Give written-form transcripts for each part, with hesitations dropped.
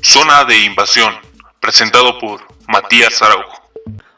Zona de Invasión, presentado por Matías Araujo.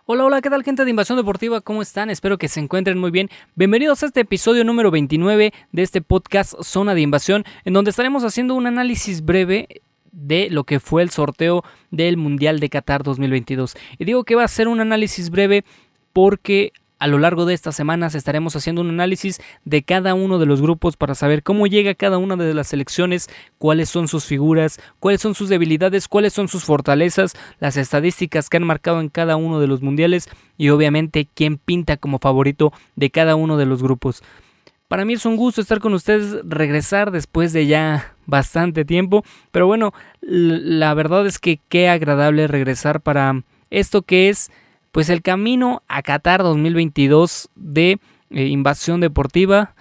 Hola, ¿qué tal, gente de Invasión Deportiva? ¿Cómo están? Espero que se encuentren muy bien. Bienvenidos a este episodio número 29 de este podcast Zona de Invasión, en donde estaremos haciendo un análisis breve de lo que fue el sorteo del Mundial de Qatar 2022. Y digo que va a ser un análisis breve porque a lo largo de estas semanas estaremos haciendo un análisis de cada uno de los grupos para saber cómo llega cada una de las selecciones, cuáles son sus figuras, cuáles son sus debilidades, cuáles son sus fortalezas, las estadísticas que han marcado en cada uno de los mundiales y obviamente quién pinta como favorito de cada uno de los grupos. Para mí es un gusto estar con ustedes, regresar después de ya bastante tiempo, pero bueno, la verdad es que qué agradable regresar para esto que es pues el camino a Qatar 2022 de Invasión Deportiva.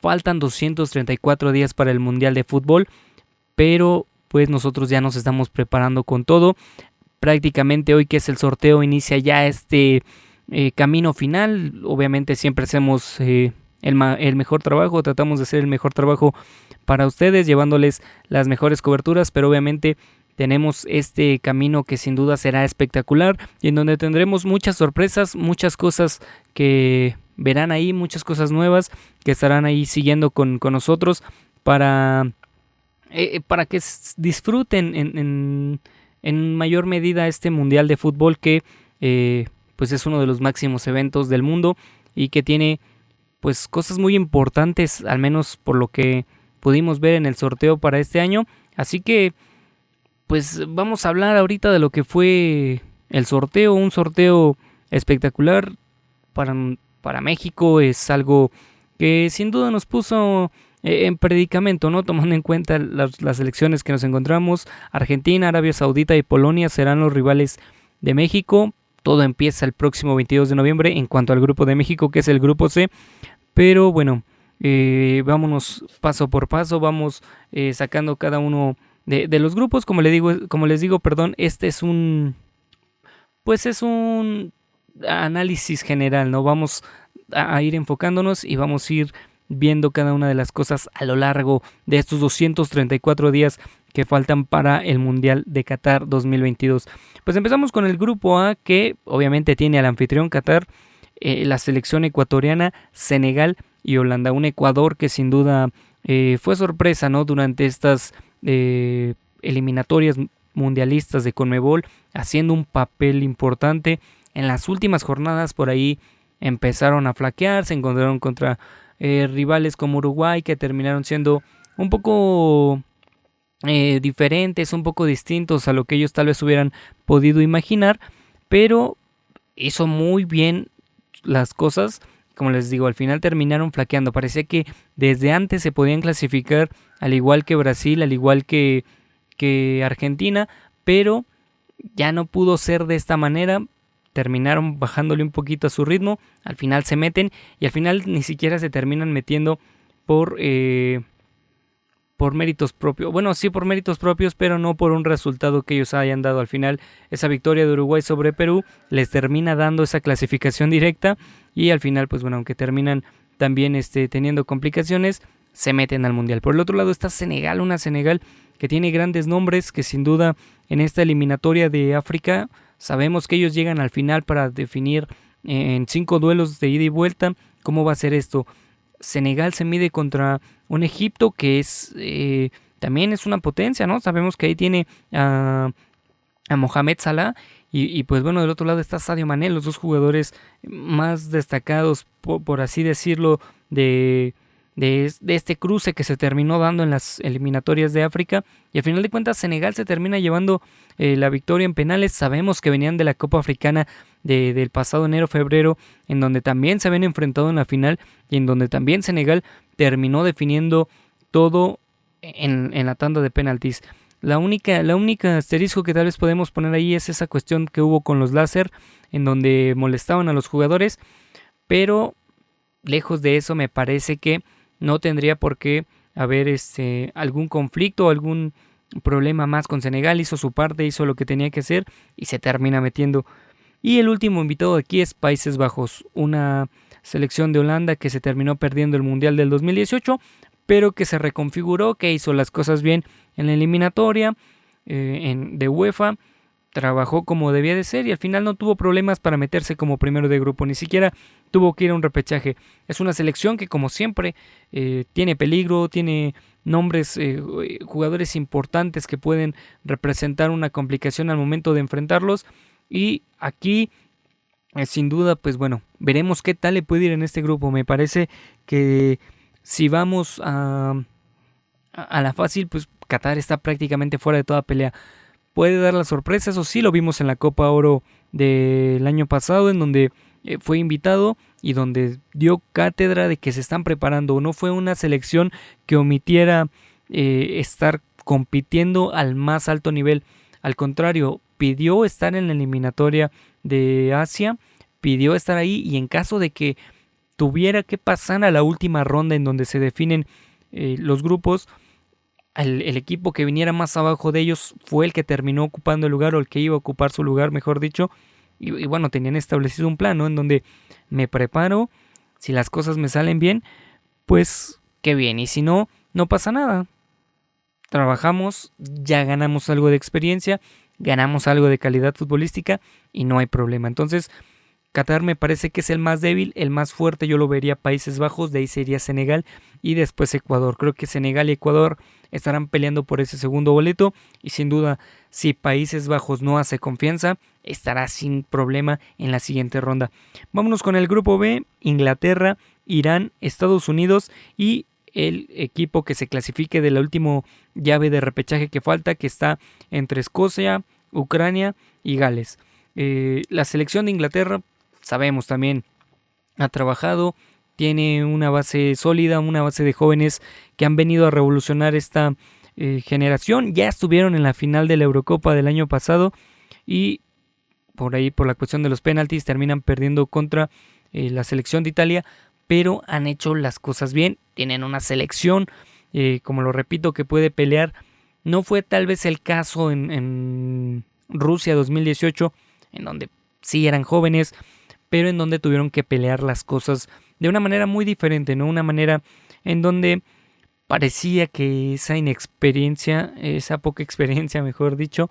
Faltan 234 días para el Mundial de Fútbol, pero pues nosotros ya nos estamos preparando con todo. Prácticamente hoy que es el sorteo inicia ya este camino final. Obviamente siempre hacemos el mejor trabajo, tratamos de hacer el mejor trabajo para ustedes, llevándoles las mejores coberturas, pero obviamente tenemos este camino que sin duda será espectacular y en donde tendremos muchas sorpresas, muchas cosas que verán ahí, muchas cosas nuevas que estarán ahí siguiendo con nosotros para que disfruten en mayor medida este Mundial de Fútbol que pues es uno de los máximos eventos del mundo y que tiene pues cosas muy importantes, al menos por lo que pudimos ver en el sorteo para este año. Así que pues vamos a hablar ahorita de lo que fue el sorteo, un sorteo espectacular para México. Es algo que sin duda nos puso en predicamento, ¿no? Tomando en cuenta las elecciones que nos encontramos. Argentina, Arabia Saudita y Polonia serán los rivales de México. Todo empieza el próximo 22 de noviembre en cuanto al grupo de México, que es el grupo C. Pero bueno, vámonos paso por paso, vamos sacando cada uno de los grupos. Como les digo, este es un análisis general, ¿no? Vamos a ir enfocándonos y vamos a ir viendo cada una de las cosas a lo largo de estos 234 días que faltan para el Mundial de Qatar 2022. Pues empezamos con el grupo A, que obviamente tiene al anfitrión Qatar, la selección ecuatoriana, Senegal y Holanda. Un Ecuador que sin duda fue sorpresa, ¿no? Durante estas eliminatorias mundialistas de Conmebol, haciendo un papel importante. En las últimas jornadas por ahí empezaron a flaquear, se encontraron contra rivales como Uruguay, que terminaron siendo un poco diferentes, un poco distintos a lo que ellos tal vez hubieran podido imaginar, pero hizo muy bien las cosas. Como les digo, al final terminaron flaqueando. Parecía que desde antes se podían clasificar, al igual que Brasil, al igual que Argentina, pero ya no pudo ser de esta manera. Terminaron bajándole un poquito a su ritmo. Al final se meten y al final ni siquiera se terminan metiendo por méritos propios. Bueno, sí por méritos propios, pero no por un resultado que ellos hayan dado. Al final, esa victoria de Uruguay sobre Perú les termina dando esa clasificación directa. Y al final, pues bueno, aunque terminan también teniendo complicaciones, se meten al Mundial. Por el otro lado está Senegal, una Senegal que tiene grandes nombres, que sin duda en esta eliminatoria de África sabemos que ellos llegan al final para definir en 5 duelos de ida y vuelta cómo va a ser esto. Senegal se mide contra un Egipto que es también es una potencia, ¿no? Sabemos que ahí tiene a Mohamed Salah y pues bueno, del otro lado está Sadio Mané, los dos jugadores más destacados, por así decirlo, de este cruce que se terminó dando en las eliminatorias de África. Y al final de cuentas Senegal se termina llevando la victoria en penales. Sabemos que venían de la Copa Africana del pasado enero-febrero, en donde también se habían enfrentado en la final y en donde también Senegal terminó definiendo todo en la tanda de penaltis. La única asterisco que tal vez podemos poner ahí es esa cuestión que hubo con los láser, en donde molestaban a los jugadores, pero lejos de eso me parece que no tendría por qué haber algún conflicto o algún problema más con Senegal. Hizo su parte, hizo lo que tenía que hacer y se termina metiendo. Y el último invitado aquí es Países Bajos, una selección de Holanda que se terminó perdiendo el Mundial del 2018, pero que se reconfiguró, que hizo las cosas bien en la eliminatoria. de UEFA, trabajó como debía de ser y al final no tuvo problemas para meterse como primero de grupo, ni siquiera tuvo que ir a un repechaje. Es una selección que, como siempre, tiene peligro, tiene nombres, jugadores importantes que pueden representar una complicación al momento de enfrentarlos, y aquí sin duda, pues bueno, veremos qué tal le puede ir en este grupo. Me parece que si vamos a la fácil, pues Qatar está prácticamente fuera de toda pelea. Puede dar la sorpresa, eso sí lo vimos en la Copa Oro del año pasado, en donde fue invitado y donde dio cátedra de que se están preparando. No fue una selección que omitiera estar compitiendo al más alto nivel. Al contrario, pidió estar en la eliminatoria de Asia, pidió estar ahí, y en caso de que tuviera que pasar a la última ronda en donde se definen los grupos, el equipo que viniera más abajo de ellos fue el que terminó ocupando el lugar, o el que iba a ocupar su lugar, mejor dicho. Y bueno, tenían establecido un plan, ¿no? En donde me preparo, si las cosas me salen bien, pues qué bien, y si no, no pasa nada. Trabajamos, ya ganamos algo de experiencia, ganamos algo de calidad futbolística y no hay problema. Entonces, Qatar me parece que es el más débil. El más fuerte yo lo vería Países Bajos, de ahí sería Senegal y después Ecuador. Creo que Senegal y Ecuador estarán peleando por ese segundo boleto, y sin duda, si Países Bajos no hace confianza, estará sin problema en la siguiente ronda. Vámonos con el grupo B: Inglaterra, Irán, Estados Unidos y el equipo que se clasifique de la última llave de repechaje que falta, que está entre Escocia, Ucrania y Gales. La selección de Inglaterra, sabemos también, ha trabajado, tiene una base sólida, una base de jóvenes que han venido a revolucionar esta generación. Ya estuvieron en la final de la Eurocopa del año pasado y por ahí, por la cuestión de los penaltis, terminan perdiendo contra la selección de Italia, pero han hecho las cosas bien. Tienen una selección, como lo repito, que puede pelear. No fue tal vez el caso en Rusia 2018, en donde sí eran jóvenes, pero en donde tuvieron que pelear las cosas de una manera muy diferente, ¿no? Una manera en donde parecía que esa inexperiencia, esa poca experiencia, mejor dicho,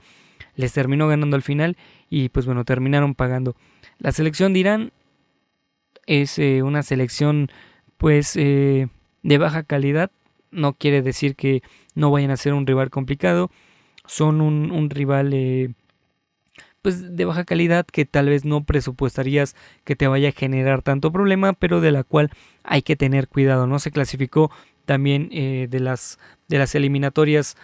les terminó ganando al final, y pues bueno, terminaron pagando. La selección de Irán es una selección pues de baja calidad. No quiere decir que no vayan a ser un rival complicado. Son un rival pues de baja calidad, que tal vez no presupuestarías que te vaya a generar tanto problema, pero de la cual hay que tener cuidado, ¿no? Se clasificó también de las eliminatorias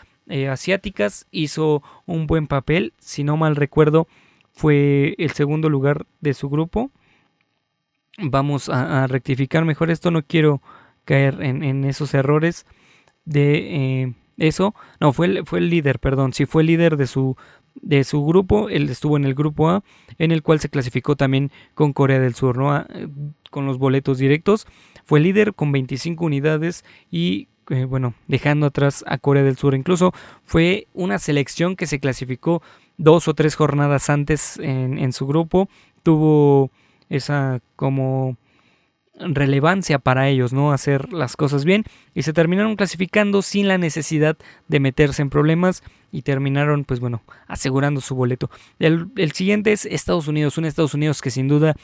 asiáticas, hizo un buen papel, si no mal recuerdo fue el segundo lugar de su grupo. Vamos a rectificar mejor esto, no quiero caer en esos errores de eso. No, fue el líder, perdón, sí fue el líder de su grupo. Él estuvo en el grupo A, en el cual se clasificó también con Corea del Sur, ¿no? Con los boletos directos. Fue líder con 25 unidades y bueno, dejando atrás a Corea del Sur. Incluso fue una selección que se clasificó 2 o 3 jornadas antes en su grupo. Tuvo esa como relevancia para ellos, ¿no? Hacer las cosas bien, y se terminaron clasificando sin la necesidad de meterse en problemas, y terminaron, pues bueno, asegurando su boleto. El siguiente es Estados Unidos, un Estados Unidos que sin duda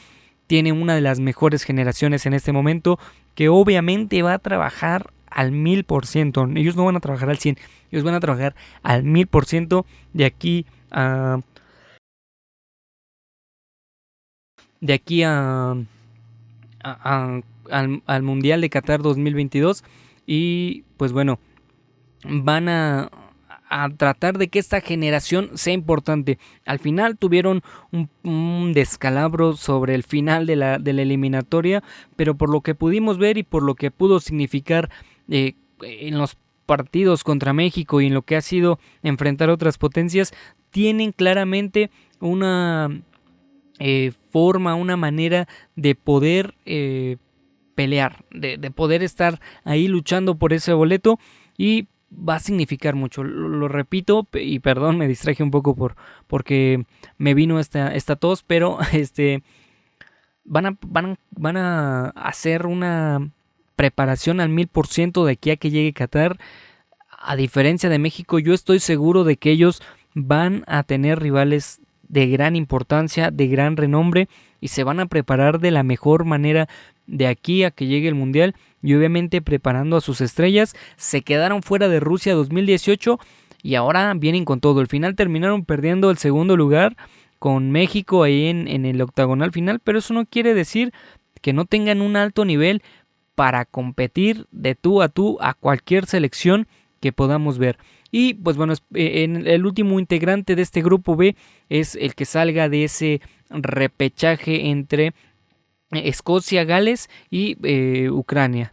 tiene una de las mejores generaciones en este momento, que obviamente va a trabajar al 1000%. Ellos no van a trabajar al 100%, ellos van a trabajar al 1000% de aquí al Mundial de Qatar 2022. Y pues bueno, van a tratar de que esta generación sea importante. Al final tuvieron un descalabro sobre el final de la eliminatoria, pero por lo que pudimos ver y por lo que pudo significar en los partidos contra México y en lo que ha sido enfrentar otras potencias, tienen claramente una forma, una manera de poder pelear, de poder estar ahí luchando por ese boleto, y va a significar mucho. Lo repito, y perdón, me distraje un poco porque me vino esta tos, pero van a hacer una preparación al 1000% de aquí a que llegue Qatar. A diferencia de México, yo estoy seguro de que ellos van a tener rivales de gran importancia, de gran renombre, y se van a preparar de la mejor manera de aquí a que llegue el Mundial, y obviamente preparando a sus estrellas. Se quedaron fuera de Rusia 2018 y ahora vienen con todo. Al final terminaron perdiendo el segundo lugar con México ahí en el octagonal final, pero eso no quiere decir que no tengan un alto nivel para competir de tú a cualquier selección que podamos ver. Y pues bueno, en el último integrante de este grupo B es el que salga de ese repechaje entre Escocia, Gales y Ucrania.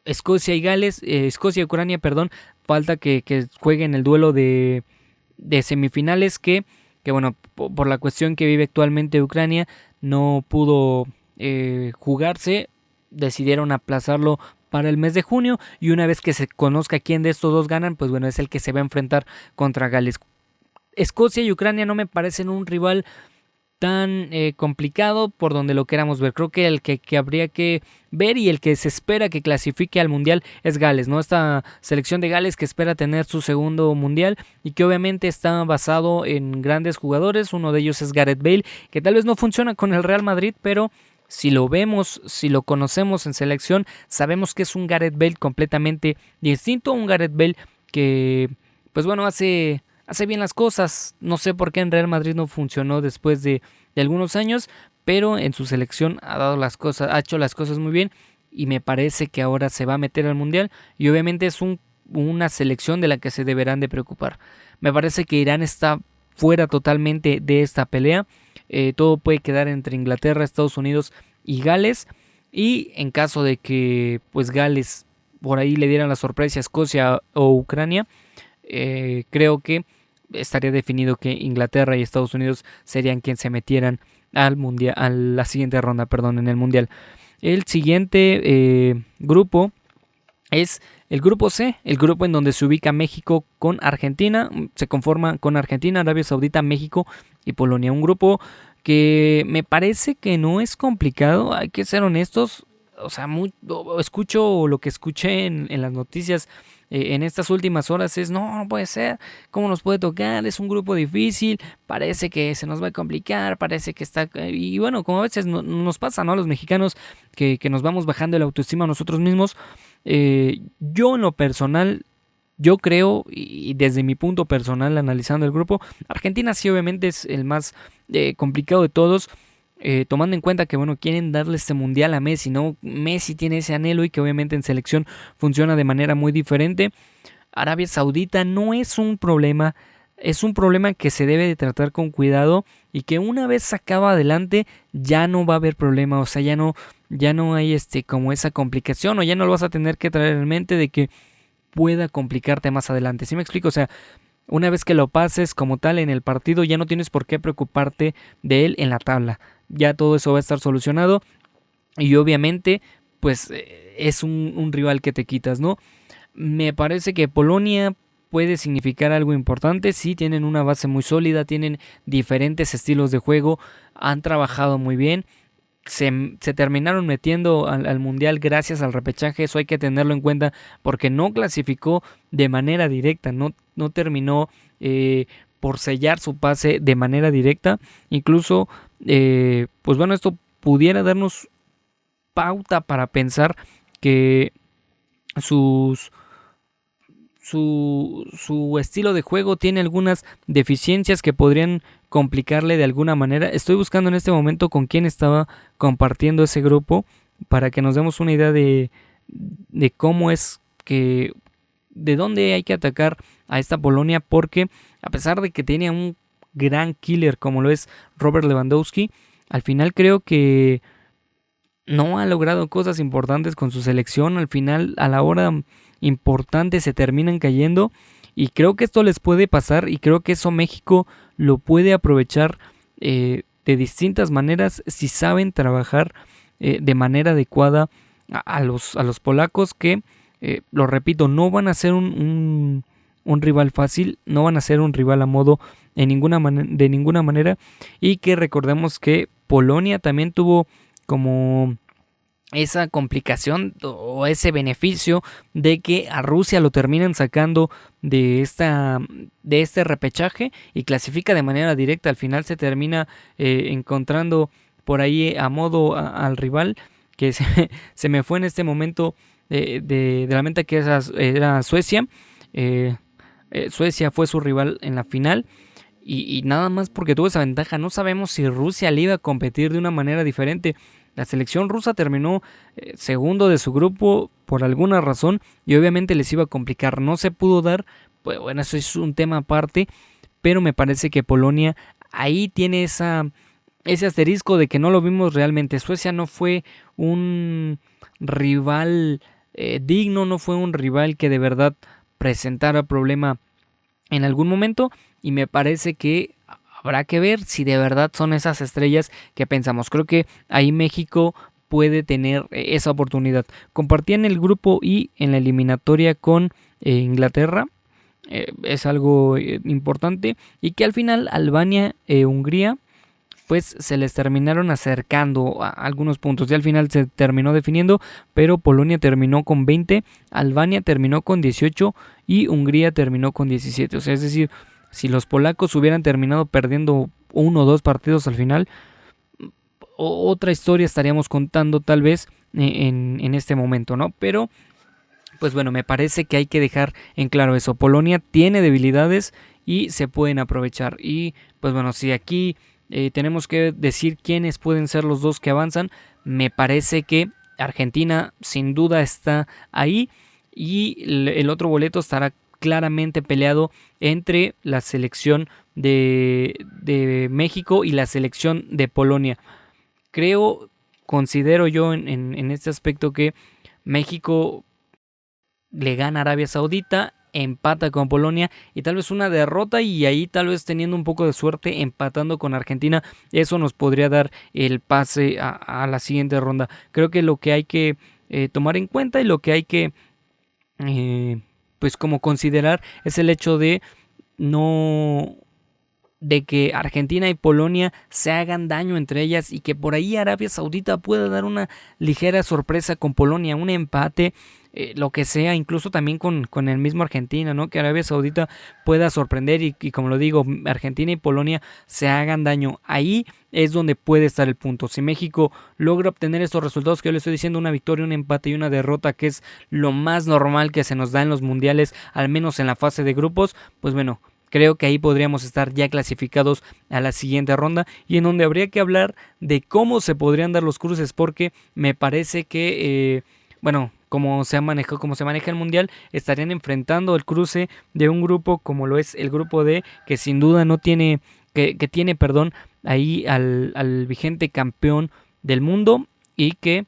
Escocia y Ucrania, perdón, falta que jueguen el duelo de semifinales que bueno, por la cuestión que vive actualmente Ucrania, no pudo jugarse, decidieron aplazarlo para el mes de junio, y una vez que se conozca quién de estos dos ganan, pues bueno, es el que se va a enfrentar contra Gales. Escocia y Ucrania no me parecen un rival tan complicado por donde lo queramos ver. Creo que el que habría que ver y el que se espera que clasifique al Mundial es Gales, ¿no? Esta selección de Gales que espera tener su segundo Mundial y que obviamente está basado en grandes jugadores. Uno de ellos es Gareth Bale, que tal vez no funciona con el Real Madrid, pero si lo vemos, si lo conocemos en selección, sabemos que es un Gareth Bale completamente distinto, un Gareth Bale que, pues bueno, hace bien las cosas. No sé por qué en Real Madrid no funcionó después de algunos años, pero en su selección ha hecho las cosas muy bien, y me parece que ahora se va a meter al Mundial, y obviamente es una selección de la que se deberán de preocupar. Me parece que Irán está fuera totalmente de esta pelea. Todo puede quedar entre Inglaterra, Estados Unidos y Gales, y en caso de que pues Gales por ahí le dieran la sorpresa a Escocia o Ucrania, creo que estaría definido que Inglaterra y Estados Unidos serían quienes se metieran al mundial, a la siguiente ronda, en el Mundial. El siguiente grupo es el grupo C, el grupo en donde se ubica México con Argentina. Se conforma con Argentina, Arabia Saudita, México y Polonia. Un grupo que me parece que no es complicado, hay que ser honestos. O sea, escucho lo que escuché en las noticias en estas últimas horas es: no puede ser, ¿cómo nos puede tocar? Es un grupo difícil, parece que se nos va a complicar, parece que está... Y bueno, como a veces nos pasa, ¿no? A los mexicanos que nos vamos bajando la autoestima a nosotros mismos. Yo en lo personal, yo creo, y desde mi punto personal analizando el grupo, Argentina sí obviamente es el más complicado de todos. Tomando en cuenta que bueno, quieren darle este mundial a Messi, ¿no? Messi tiene ese anhelo y que obviamente en selección funciona de manera muy diferente. Arabia Saudita no es un problema, es un problema que se debe de tratar con cuidado, y que una vez sacado adelante ya no va a haber problema. O sea, ya no hay como esa complicación, o ya no lo vas a tener que traer en mente de que pueda complicarte más adelante. ¿Sí me explico? O sea, una vez que lo pases como tal en el partido, ya no tienes por qué preocuparte de él en la tabla. Ya todo eso va a estar solucionado, y obviamente pues es un rival que te quitas, ¿no? Me parece que Polonia puede significar algo importante. Sí, tienen una base muy sólida, tienen diferentes estilos de juego, han trabajado muy bien. Se terminaron metiendo al Mundial gracias al repechaje. Eso hay que tenerlo en cuenta, porque no clasificó de manera directa, no terminó por sellar su pase de manera directa. Incluso, pues bueno, esto pudiera darnos pauta para pensar que su estilo de juego tiene algunas deficiencias que podrían complicarle de alguna manera. Estoy buscando en este momento con quién estaba compartiendo ese grupo, para que nos demos una idea de cómo es que... de dónde hay que atacar a esta Polonia, porque a pesar de que tenía un gran killer como lo es Robert Lewandowski, al final creo que no ha logrado cosas importantes con su selección. Al final, a la hora importante, se terminan cayendo, y creo que esto les puede pasar, y creo que eso México lo puede aprovechar de distintas maneras si saben trabajar de manera adecuada a los polacos, que lo repito, no van a ser un rival fácil, no van a ser un rival a modo de ninguna manera, y que recordemos que Polonia también tuvo como esa complicación o ese beneficio de que a Rusia lo terminan sacando de este repechaje y clasifica de manera directa. Al final se termina encontrando por ahí a modo al rival que se me fue en este momento de la mente, que era Suecia. Suecia fue su rival en la final. Y nada más porque tuvo esa ventaja. No sabemos si Rusia le iba a competir de una manera diferente. La selección rusa terminó segundo de su grupo por alguna razón y obviamente les iba a complicar. No se pudo dar, pues bueno, eso es un tema aparte, pero me parece que Polonia ahí tiene ese asterisco de que no lo vimos realmente. Suecia no fue un rival digno, no fue un rival que de verdad presentara problema en algún momento, y me parece que habrá que ver si de verdad son esas estrellas que pensamos. Creo que ahí México puede tener esa oportunidad. Compartían el grupo I en la eliminatoria con Inglaterra. Es algo importante. Y que al final Albania e Hungría pues se les terminaron acercando a algunos puntos. Y al final se terminó definiendo, pero Polonia terminó con 20, Albania terminó con 18 y Hungría terminó con 17. O sea, es decir, si los polacos hubieran terminado perdiendo 1 o 2 partidos al final, otra historia estaríamos contando tal vez en este momento, ¿no? Pero, pues bueno, me parece que hay que dejar en claro eso. Polonia tiene debilidades y se pueden aprovechar. Y, pues bueno, si aquí tenemos que decir quiénes pueden ser los dos que avanzan, me parece que Argentina sin duda está ahí y el otro boleto estará claramente peleado entre la selección de México y la selección de Polonia. Considero yo en este aspecto que México le gana a Arabia Saudita, empata con Polonia y tal vez una derrota, y ahí tal vez teniendo un poco de suerte empatando con Argentina, eso nos podría dar el pase a la siguiente ronda. Creo que lo que hay que tomar en cuenta y lo que hay que pues como considerar es el hecho de que Argentina y Polonia se hagan daño entre ellas y que por ahí Arabia Saudita pueda dar una ligera sorpresa con Polonia, un empate, lo que sea, incluso también con el mismo Argentina, ¿no? Que Arabia Saudita pueda sorprender y como lo digo, Argentina y Polonia se hagan daño. Ahí es donde puede estar el punto. Si México logra obtener estos resultados que yo le estoy diciendo, una victoria, un empate y una derrota, que es lo más normal que se nos da en los mundiales, al menos en la fase de grupos, pues bueno, creo que ahí podríamos estar ya clasificados a la siguiente ronda, y en donde habría que hablar de cómo se podrían dar los cruces, porque me parece que, como se maneja el mundial, estarían enfrentando el cruce de un grupo como lo es el grupo D, que sin duda no tiene, que tiene, ahí al vigente campeón del mundo y que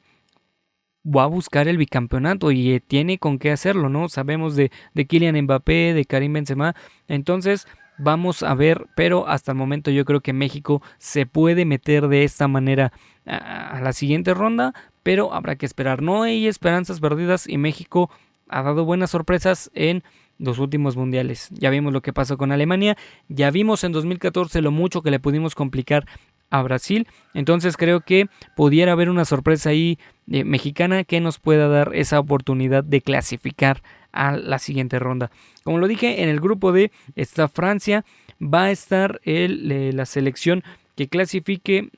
va a buscar el bicampeonato y tiene con qué hacerlo, ¿no? Sabemos de Kylian Mbappé, de Karim Benzema, entonces vamos a ver, pero hasta el momento yo creo que México se puede meter de esta manera a la siguiente ronda, pero habrá que esperar. No hay esperanzas perdidas y México ha dado buenas sorpresas en los últimos mundiales. Ya vimos lo que pasó con Alemania, ya vimos en 2014 lo mucho que le pudimos complicar a Brasil, entonces creo que pudiera haber una sorpresa ahí mexicana que nos pueda dar esa oportunidad de clasificar a la siguiente ronda. Como lo dije, en el grupo D está Francia, va a estar la selección que clasifique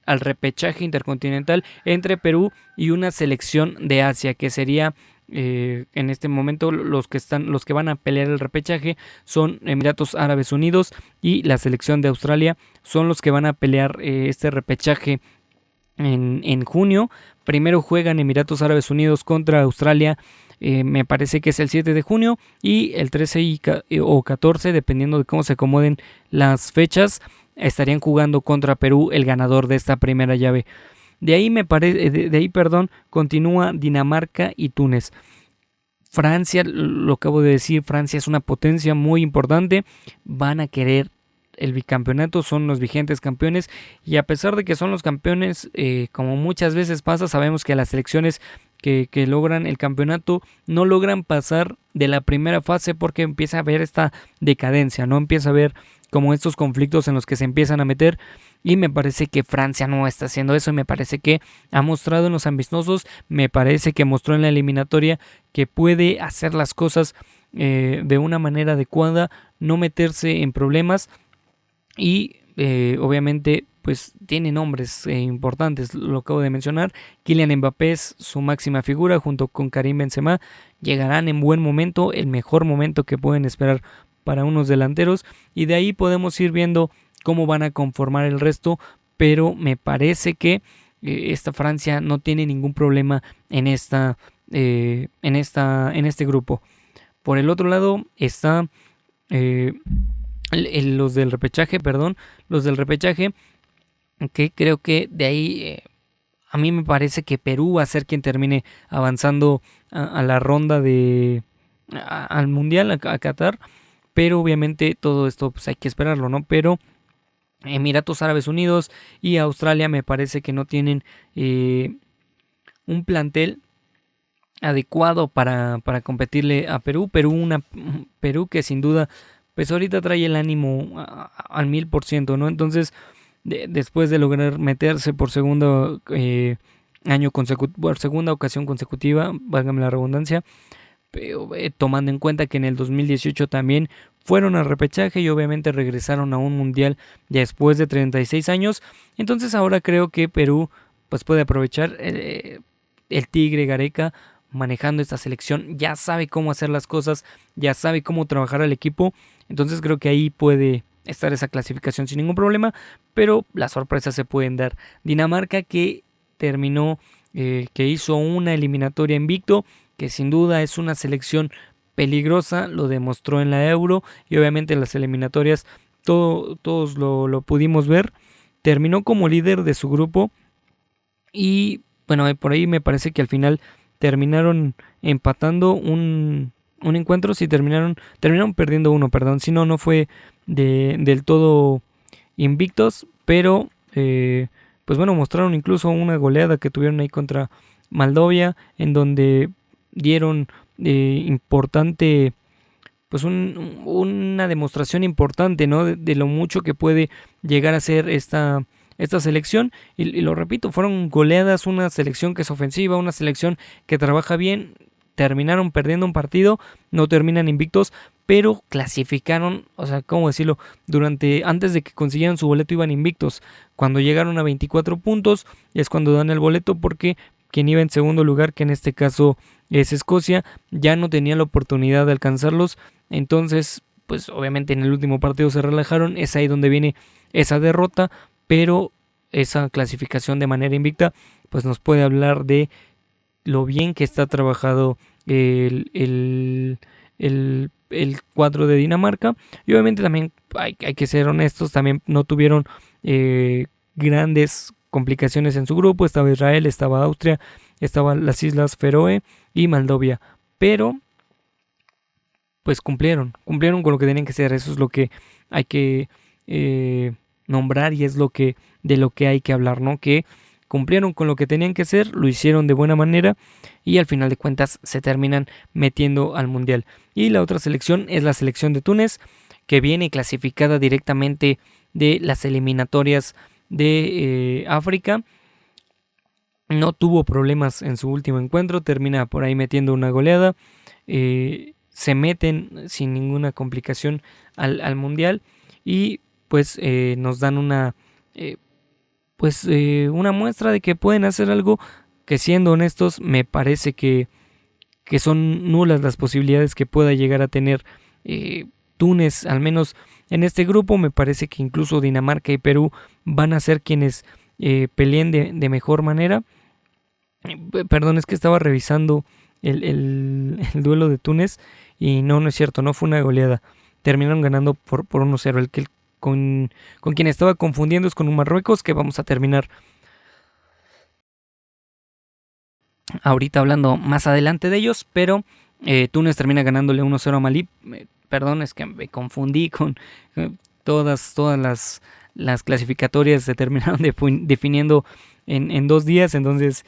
al repechaje intercontinental entre Perú y una selección de Asia, que sería en este momento los que van a pelear el repechaje son Emiratos Árabes Unidos y la selección de Australia, son los que van a pelear este repechaje en junio. Primero juegan Emiratos Árabes Unidos contra Australia, me parece que es el 7 de junio, y el 13 o 14, dependiendo de cómo se acomoden las fechas, estarían jugando contra Perú, el ganador de esta primera llave. De ahí, continúa Dinamarca y Túnez. Francia, lo acabo de decir, Francia es una potencia muy importante, van a querer el bicampeonato, son los vigentes campeones, y a pesar de que son los campeones, como muchas veces pasa, sabemos que las selecciones que logran el campeonato no logran pasar de la primera fase porque empieza a haber esta decadencia, no empieza a haber como estos conflictos en los que se empiezan a meter, y me parece que Francia no está haciendo eso, y me parece que ha mostrado en los amistosos, me parece que mostró en la eliminatoria que puede hacer las cosas de una manera adecuada, no meterse en problemas y obviamente pues tiene nombres importantes, lo acabo de mencionar. Kylian Mbappé es su máxima figura junto con Karim Benzema, llegarán en buen momento, el mejor momento que pueden esperar para unos delanteros, y de ahí podemos ir viendo cómo van a conformar el resto, pero me parece que esta Francia no tiene ningún problema en este grupo. Por el otro lado está los del repechaje, que creo que de ahí a mí me parece que Perú va a ser quien termine avanzando a la ronda al Mundial, a Qatar, pero obviamente todo esto pues hay que esperarlo, ¿no? Pero Emiratos Árabes Unidos y Australia me parece que no tienen un plantel adecuado para competirle a Perú. Perú que sin duda pues ahorita trae el ánimo al 1000%, ¿no? Entonces después de lograr meterse por segunda ocasión consecutiva, válgame la redundancia, pero, tomando en cuenta que en el 2018 también fueron al repechaje y obviamente regresaron a un mundial después de 36 años, entonces ahora creo que Perú pues puede aprovechar. El Tigre Gareca manejando esta selección ya sabe cómo hacer las cosas, ya sabe cómo trabajar al equipo, entonces creo que ahí puede estar esa clasificación sin ningún problema, pero las sorpresas se pueden dar. Dinamarca que terminó, que hizo una eliminatoria invicto, que sin duda es una selección peligrosa, lo demostró en la Euro y obviamente en las eliminatorias todos lo pudimos ver, terminó como líder de su grupo y bueno, por ahí me parece que al final terminaron empatando un encuentro, sí terminaron perdiendo uno, perdón, si no fue del todo invictos, pero pues bueno, mostraron incluso una goleada que tuvieron ahí contra Moldavia, en donde dieron importante, pues una demostración importante, ¿no? De lo mucho que puede llegar a ser esta selección, y lo repito, fueron goleadas, una selección que es ofensiva, una selección que trabaja bien. Terminaron perdiendo un partido, no terminan invictos, pero clasificaron, o sea, ¿cómo decirlo? Antes de que consiguieran su boleto iban invictos. Cuando llegaron a 24 puntos es cuando dan el boleto, porque quien iba en segundo lugar, que en este caso es Escocia, ya no tenía la oportunidad de alcanzarlos. Entonces, pues obviamente en el último partido se relajaron, es ahí donde viene esa derrota, pero esa clasificación de manera invicta pues nos puede hablar de lo bien que está trabajado el cuadro de Dinamarca. Y obviamente también hay que ser honestos, también no tuvieron grandes complicaciones en su grupo. Estaba Israel, estaba Austria, estaban las Islas Feroe y Moldavia, pero pues cumplieron con lo que tenían que hacer. Eso es lo que hay que nombrar y es de lo que hay que hablar, ¿no? Que cumplieron con lo que tenían que hacer, lo hicieron de buena manera y al final de cuentas se terminan metiendo al mundial. Y la otra selección es la selección de Túnez, que viene clasificada directamente de las eliminatorias de África. No tuvo problemas en su último encuentro, termina por ahí metiendo una goleada, se meten sin ninguna complicación al mundial y pues nos dan una muestra de que pueden hacer algo que, siendo honestos, me parece que son nulas las posibilidades que pueda llegar a tener Túnez, al menos en este grupo. Me parece que incluso Dinamarca y Perú van a ser quienes peleen de mejor manera. Perdón, es que estaba revisando el duelo de Túnez y no es cierto, no fue una goleada. Terminaron ganando por 1-0. Con quien estaba confundiendo es con un Marruecos, que vamos a terminar ahorita hablando más adelante de ellos, pero Túnez termina ganándole 1-0 a Malí. Perdón, es que me confundí con todas las clasificatorias, se terminaron definiendo en 2 días, entonces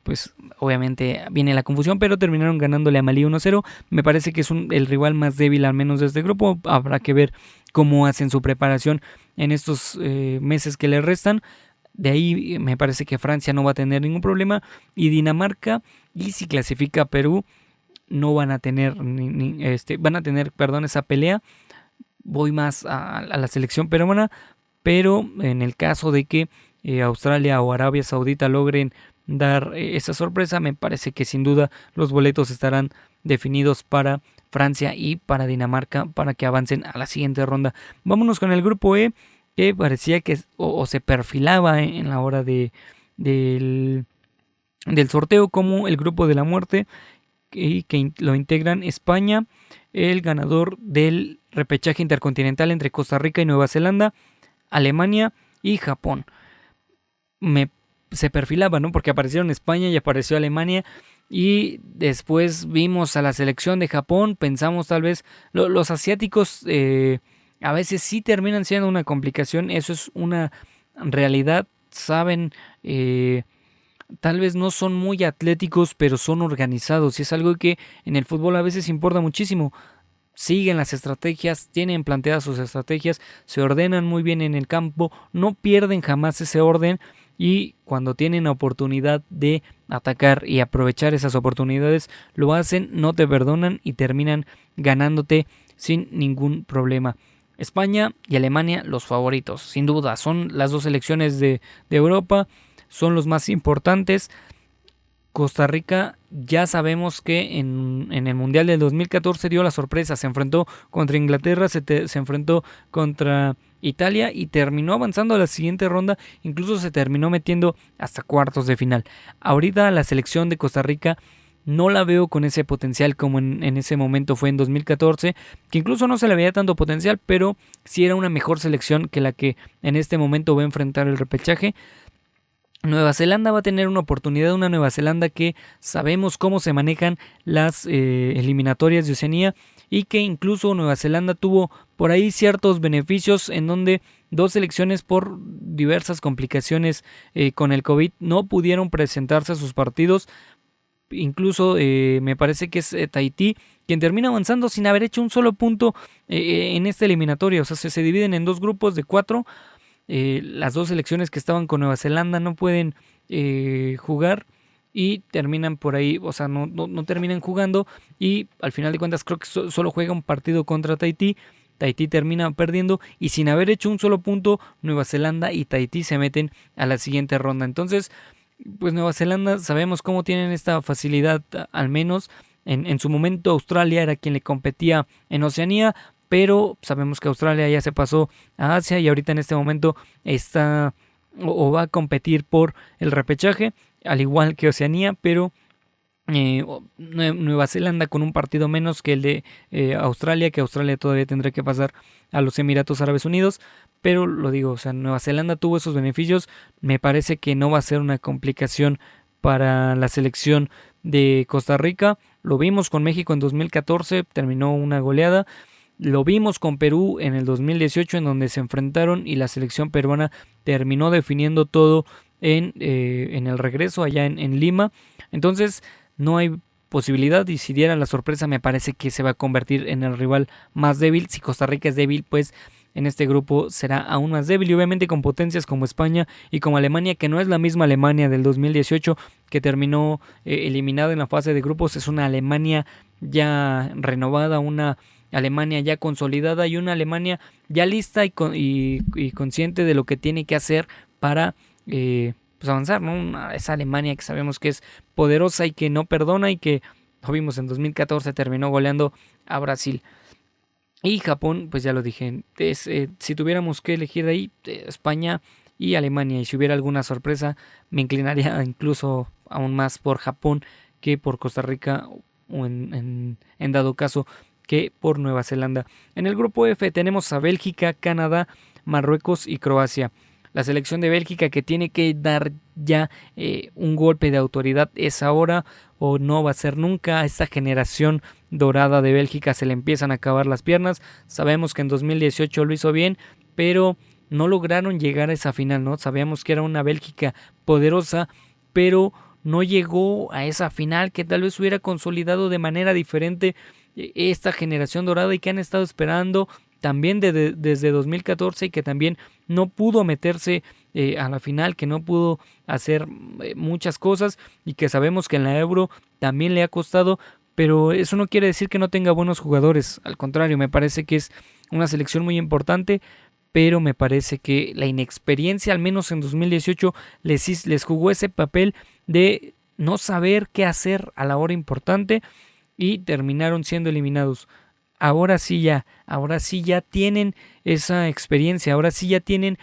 pues obviamente viene la confusión, pero terminaron ganándole a Malí 1-0. Me parece que es el rival más débil al menos de este grupo. Habrá que ver cómo hacen su preparación en estos meses que le restan. De ahí me parece que Francia no va a tener ningún problema, y Dinamarca, y si clasifica Perú, no van a tener van a tener, perdón, esa pelea. Voy más a la selección peruana, pero en el caso de que Australia o Arabia Saudita logren dar esa sorpresa, me parece que sin duda los boletos estarán definidos para Francia y para Dinamarca para que avancen a la siguiente ronda. Vámonos con el grupo E, que parecía que o se perfilaba en la hora del sorteo como el grupo de la muerte, y que lo integran España, el ganador del repechaje intercontinental entre Costa Rica y Nueva Zelanda, Alemania y Japón. Se perfilaba, ¿no? Porque aparecieron España y apareció Alemania, y después vimos a la selección de Japón. Pensamos tal vez los asiáticos a veces sí terminan siendo una complicación, eso es una realidad. Saben, tal vez no son muy atléticos, pero son organizados, y es algo que en el fútbol a veces importa muchísimo. Siguen las estrategias, tienen planteadas sus estrategias, se ordenan muy bien en el campo, no pierden jamás ese orden, y cuando tienen la oportunidad de atacar y aprovechar esas oportunidades, lo hacen, no te perdonan y terminan ganándote sin ningún problema. España y Alemania, los favoritos, sin duda, son las dos selecciones de Europa, son los más importantes. Costa Rica, ya sabemos que en el Mundial del 2014 dio la sorpresa, se enfrentó contra Inglaterra, se enfrentó contra Italia y terminó avanzando a la siguiente ronda, incluso se terminó metiendo hasta cuartos de final. Ahorita la selección de Costa Rica no la veo con ese potencial como en ese momento fue en 2014, que incluso no se le veía tanto potencial, pero sí era una mejor selección que la que en este momento va a enfrentar el repechaje. Nueva Zelanda va a tener una oportunidad, una Nueva Zelanda que sabemos cómo se manejan las eliminatorias de Oceanía, y que incluso Nueva Zelanda tuvo por ahí ciertos beneficios en donde dos selecciones por diversas complicaciones con el COVID no pudieron presentarse a sus partidos. Incluso me parece que es Tahití quien termina avanzando sin haber hecho un solo punto en esta eliminatoria. O sea, se dividen en dos grupos de 4. Las dos selecciones que estaban con Nueva Zelanda no pueden jugar y terminan por ahí, o sea, no terminan jugando, y al final de cuentas creo que solo juega un partido contra Tahití. Tahití termina perdiendo, y sin haber hecho un solo punto, Nueva Zelanda y Tahití se meten a la siguiente ronda. Entonces, pues Nueva Zelanda sabemos cómo tienen esta facilidad, al menos en su momento Australia era quien le competía en Oceanía, pero sabemos que Australia ya se pasó a Asia y ahorita en este momento está o va a competir por el repechaje, al igual que Oceanía, pero Nueva Zelanda con un partido menos que el de Australia, que Australia todavía tendrá que pasar a los Emiratos Árabes Unidos. Pero lo digo, o sea, Nueva Zelanda tuvo esos beneficios, me parece que no va a ser una complicación para la selección de Costa Rica. Lo vimos con México en 2014, terminó una goleada. Lo vimos con Perú en el 2018, en donde se enfrentaron y la selección peruana terminó definiendo todo en el regreso allá en Lima. Entonces no hay posibilidad, y si diera la sorpresa me parece que se va a convertir en el rival más débil. Si Costa Rica es débil, pues en este grupo será aún más débil, y obviamente con potencias como España y como Alemania, que no es la misma Alemania del 2018 que terminó eliminada en la fase de grupos. Es una Alemania ya renovada, una Alemania ya consolidada, y una Alemania ya lista y consciente de lo que tiene que hacer para pues avanzar, ¿no? Esa Alemania que sabemos que es poderosa y que no perdona, y que lo vimos en 2014, terminó goleando a Brasil. Y Japón, pues ya lo dije, si tuviéramos que elegir de ahí, España y Alemania, y si hubiera alguna sorpresa me inclinaría incluso aún más por Japón que por Costa Rica, o en dado caso que por Nueva Zelanda. En el grupo F tenemos a Bélgica, Canadá, Marruecos y Croacia. La selección de Bélgica, que tiene que dar ya un golpe de autoridad, es ahora o no va a ser nunca. A esta generación dorada de Bélgica se le empiezan a acabar las piernas. Sabemos que en 2018 lo hizo bien, pero no lograron llegar a esa final, ¿no? Sabíamos que era una Bélgica poderosa, pero no llegó a esa final que tal vez hubiera consolidado de manera diferente esta generación dorada y que han estado esperando también desde 2014 y que también no pudo meterse a la final, que no pudo hacer muchas cosas y que sabemos que en la Euro también le ha costado, pero eso no quiere decir que no tenga buenos jugadores, al contrario, me parece que es una selección muy importante, pero me parece que la inexperiencia, al menos en 2018, les jugó ese papel de no saber qué hacer a la hora importante y terminaron siendo eliminados. Ahora sí ya tienen esa experiencia, ahora sí ya tienen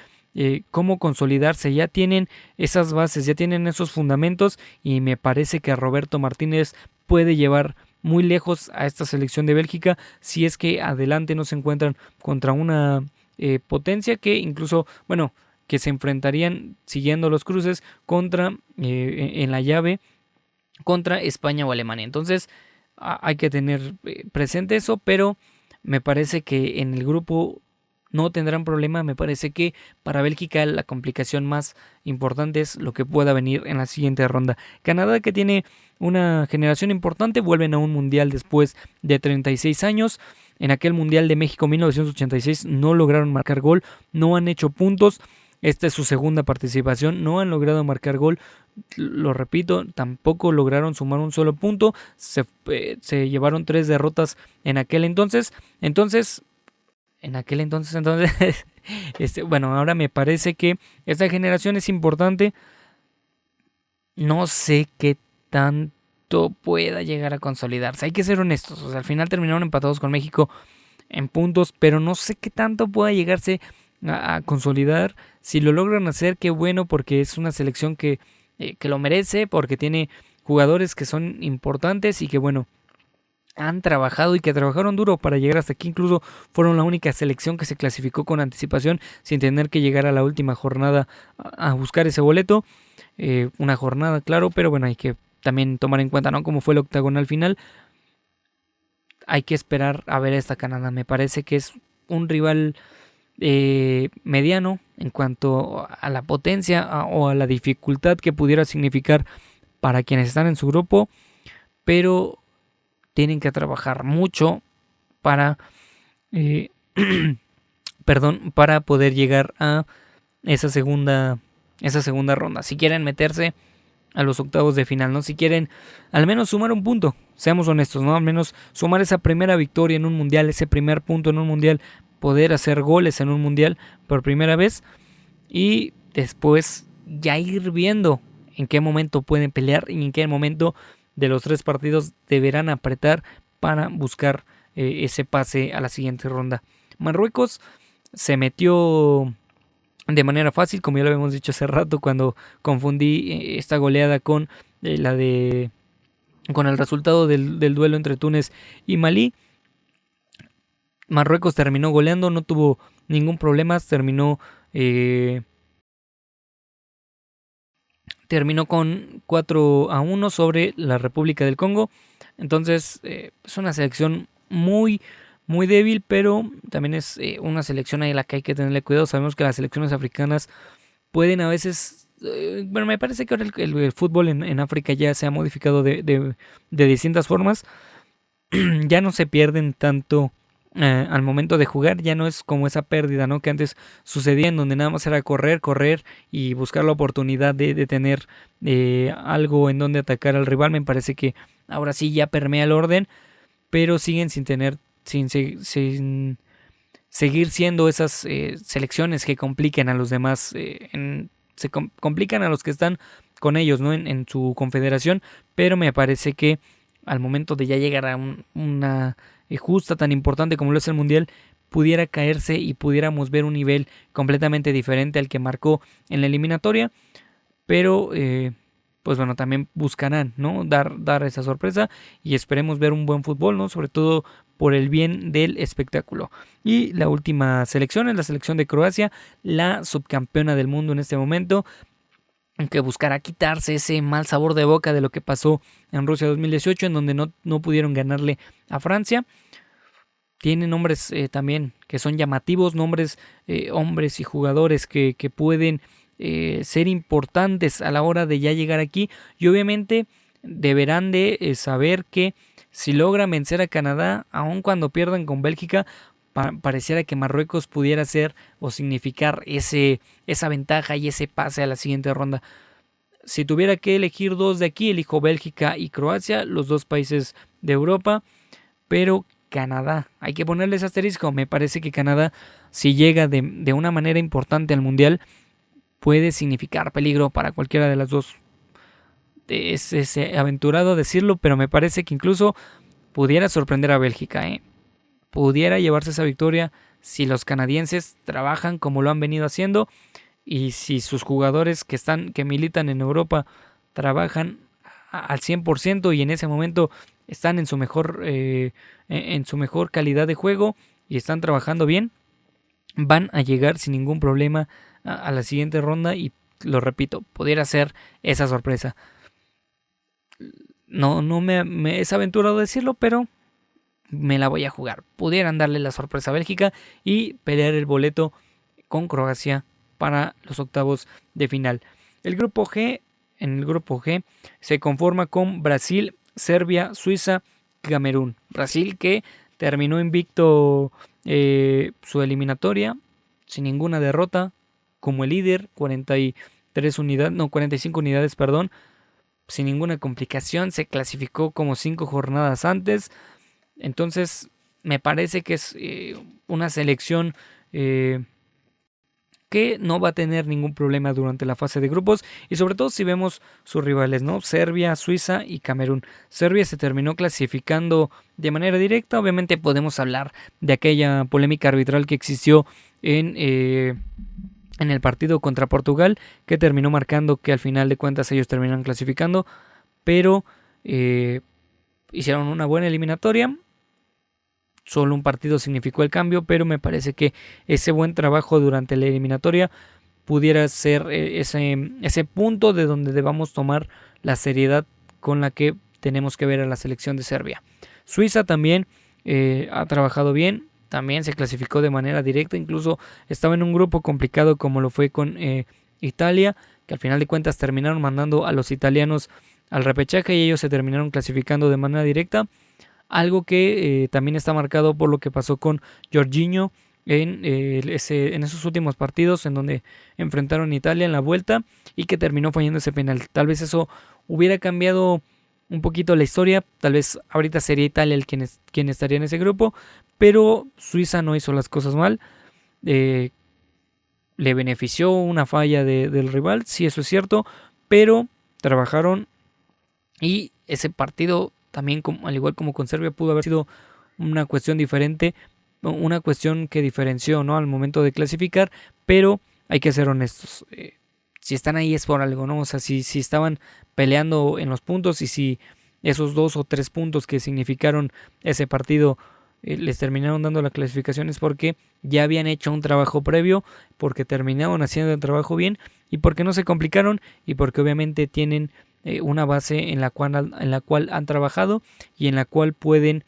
cómo consolidarse, ya tienen esas bases, ya tienen esos fundamentos y me parece que Roberto Martínez puede llevar muy lejos a esta selección de Bélgica si es que adelante no se encuentran contra una potencia que incluso, bueno, que se enfrentarían siguiendo los cruces contra en la llave contra España o Alemania. Entonces hay que tener presente eso, pero me parece que en el grupo no tendrán problema. Me parece que para Bélgica la complicación más importante es lo que pueda venir en la siguiente ronda. Canadá, que tiene una generación importante, vuelven a un mundial después de 36 años. En aquel mundial de México 1986 no lograron marcar gol, no han hecho puntos. Esta es su segunda participación, no han logrado marcar gol, lo repito, tampoco lograron sumar un solo punto, se llevaron 3 derrotas en aquel entonces, bueno, ahora me parece que esta generación es importante, no sé qué tanto pueda llegar a consolidarse, hay que ser honestos, o sea, al final terminaron empatados con México en puntos, pero no sé qué tanto pueda llegarse a consolidar. Si lo logran hacer, qué bueno, porque es una selección que lo merece, porque tiene jugadores que son importantes y que bueno, han trabajado y que trabajaron duro para llegar hasta aquí. Incluso fueron la única selección que se clasificó con anticipación sin tener que llegar a la última jornada a buscar ese boleto. Una jornada, claro, pero bueno, hay que también tomar en cuenta, ¿no?, cómo fue el octagonal final. Hay que esperar a ver a esta Canadá. Me parece que es un rival mediano en cuanto a la potencia o a la dificultad que pudiera significar para quienes están en su grupo, pero tienen que trabajar mucho para para poder llegar a esa segunda ronda, si quieren meterse a los octavos de final, ¿no? Si quieren al menos sumar un punto, seamos honestos, ¿no? Al menos sumar esa primera victoria en un mundial, ese primer punto en un mundial, poder hacer goles en un mundial por primera vez y después ya ir viendo en qué momento pueden pelear y en qué momento de los 3 partidos deberán apretar para buscar ese pase a la siguiente ronda. Marruecos se metió de manera fácil, como ya lo habíamos dicho hace rato cuando confundí esta goleada con con el resultado del duelo entre Túnez y Malí. Marruecos terminó goleando, no tuvo ningún problema, terminó con 4-1 sobre la República del Congo. Entonces es una selección muy muy débil, pero también es una selección a la que hay que tenerle cuidado. Sabemos que las selecciones africanas pueden a veces, bueno, me parece que ahora el fútbol en África ya se ha modificado de distintas formas. Ya no se pierden tanto al momento de jugar, ya no es como esa pérdida, ¿no?, que antes sucedía, en donde nada más era correr y buscar la oportunidad de tener algo en donde atacar al rival. Me parece que ahora sí ya permea el orden, pero siguen sin seguir siendo esas selecciones que complican a los demás, complican a los que están con ellos, ¿no?, en su confederación, pero me parece que al momento de ya llegar a una justa tan importante como lo es el Mundial, pudiera caerse y pudiéramos ver un nivel completamente diferente al que marcó en la eliminatoria, pero pues bueno, también buscarán, ¿no?, dar esa sorpresa y esperemos ver un buen fútbol, ¿no?, sobre todo por el bien del espectáculo. Y la última selección es la selección de Croacia, la subcampeona del mundo en este momento, que buscará quitarse ese mal sabor de boca de lo que pasó en Rusia 2018, en donde no pudieron ganarle a Francia. tiene nombres también que son llamativos, nombres, hombres y jugadores que pueden ser importantes a la hora de ya llegar aquí, y obviamente deberán de saber que si logran vencer a Canadá, aun cuando pierdan con Bélgica, pareciera que Marruecos pudiera ser o significar esa ventaja y ese pase a la siguiente ronda. Si tuviera que elegir dos de aquí, elijo Bélgica y Croacia, los dos países de Europa, pero Canadá, hay que ponerles asterisco. Me parece que Canadá, si llega de una manera importante al Mundial, puede significar peligro para cualquiera de las dos. Es aventurado decirlo, pero me parece que incluso pudiera sorprender a Bélgica. Pudiera llevarse esa victoria si los canadienses trabajan como lo han venido haciendo y si sus jugadores que militan en Europa trabajan al 100% y en ese momento están en su mejor calidad de juego y están trabajando bien, van a llegar sin ningún problema a la siguiente ronda y lo repito, pudiera ser esa sorpresa. No me es aventurado decirlo, pero me la voy a jugar. Pudieran darle la sorpresa a Bélgica y pelear el boleto con Croacia para los octavos de final. En el grupo G se conforma con Brasil, Serbia, Suiza, Camerún. Brasil que terminó invicto su eliminatoria sin ninguna derrota como el líder, 45 unidades, sin ninguna complicación, se clasificó como 5 jornadas antes. Entonces me parece que es una selección que no va a tener ningún problema durante la fase de grupos, y sobre todo si vemos sus rivales, ¿no? Serbia, Suiza y Camerún. Serbia se terminó clasificando de manera directa. Obviamente podemos hablar de aquella polémica arbitral que existió en el partido contra Portugal, que terminó marcando que al final de cuentas ellos terminaron clasificando, pero hicieron una buena eliminatoria. Solo un partido significó el cambio, pero me parece que ese buen trabajo durante la eliminatoria pudiera ser ese punto de donde debamos tomar la seriedad con la que tenemos que ver a la selección de Serbia. Suiza también ha trabajado bien, también se clasificó de manera directa, incluso estaba en un grupo complicado como lo fue con Italia, que al final de cuentas terminaron mandando a los italianos al repechaje y ellos se terminaron clasificando de manera directa. Algo que también está marcado por lo que pasó con Jorginho en esos últimos partidos en donde enfrentaron a Italia en la vuelta y que terminó fallando ese penal. Tal vez eso hubiera cambiado un poquito la historia. Tal vez ahorita sería Italia quien estaría en ese grupo, pero Suiza no hizo las cosas mal. Le benefició una falla del rival, sí, eso es cierto, pero trabajaron y ese partido también, al igual como con Serbia, pudo haber sido una cuestión diferente, una cuestión que diferenció, ¿no?, al momento de clasificar, pero hay que ser honestos. Si están ahí es por algo, ¿no? O sea, si estaban peleando en los puntos y si esos 2 o 3 puntos que significaron ese partido les terminaron dando la clasificación, es porque ya habían hecho un trabajo previo, porque terminaron haciendo el trabajo bien y porque no se complicaron y porque obviamente tienen una base en la cual han trabajado y en la cual pueden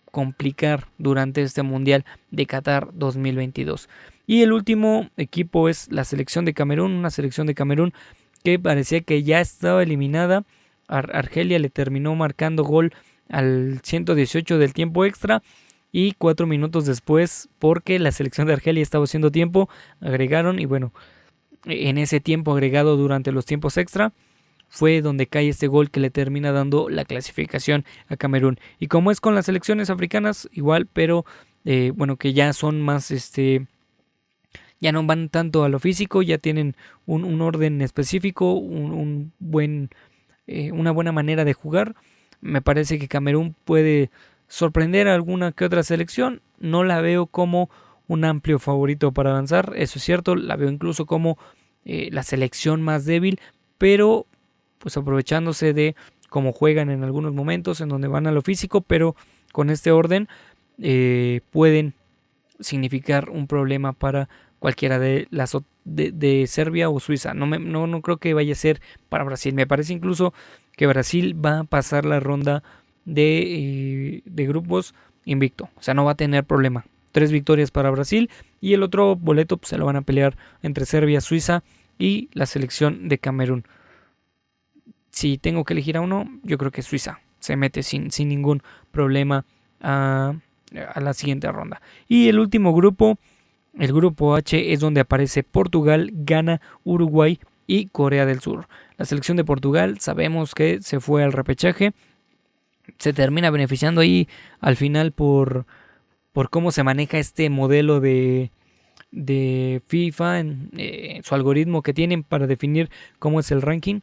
complicar durante este Mundial de Qatar 2022. Y el último equipo es la selección de Camerún, una selección de Camerún que parecía que ya estaba eliminada. Argelia le terminó marcando gol al 118 del tiempo extra y 4 minutos después, porque la selección de Argelia estaba haciendo tiempo, agregaron, y bueno, en ese tiempo agregado durante los tiempos extra fue donde cae este gol que le termina dando la clasificación a Camerún. Y como es con las selecciones africanas, igual, pero bueno, que ya son más, ya no van tanto a lo físico, ya tienen un orden específico, una buena manera de jugar. Me parece que Camerún puede sorprender a alguna que otra selección. No la veo como un amplio favorito para avanzar, eso es cierto, la veo incluso como la selección más débil, pero pues aprovechándose de cómo juegan en algunos momentos en donde van a lo físico, pero con este orden pueden significar un problema para cualquiera de las de Serbia o Suiza. No creo que vaya a ser para Brasil. Me parece incluso que Brasil va a pasar la ronda de grupos invicto, o sea, no va a tener problema. 3 victorias para Brasil y el otro boleto pues, se lo van a pelear entre Serbia, Suiza y la selección de Camerún. Si tengo que elegir a uno, yo creo que Suiza se mete sin ningún problema a la siguiente ronda. Y el último grupo, el grupo H, es donde aparece Portugal, Ghana, Uruguay y Corea del Sur. La selección de Portugal sabemos que se fue al repechaje, se termina beneficiando ahí al final por cómo se maneja este modelo de FIFA, en su algoritmo que tienen para definir cómo es el ranking,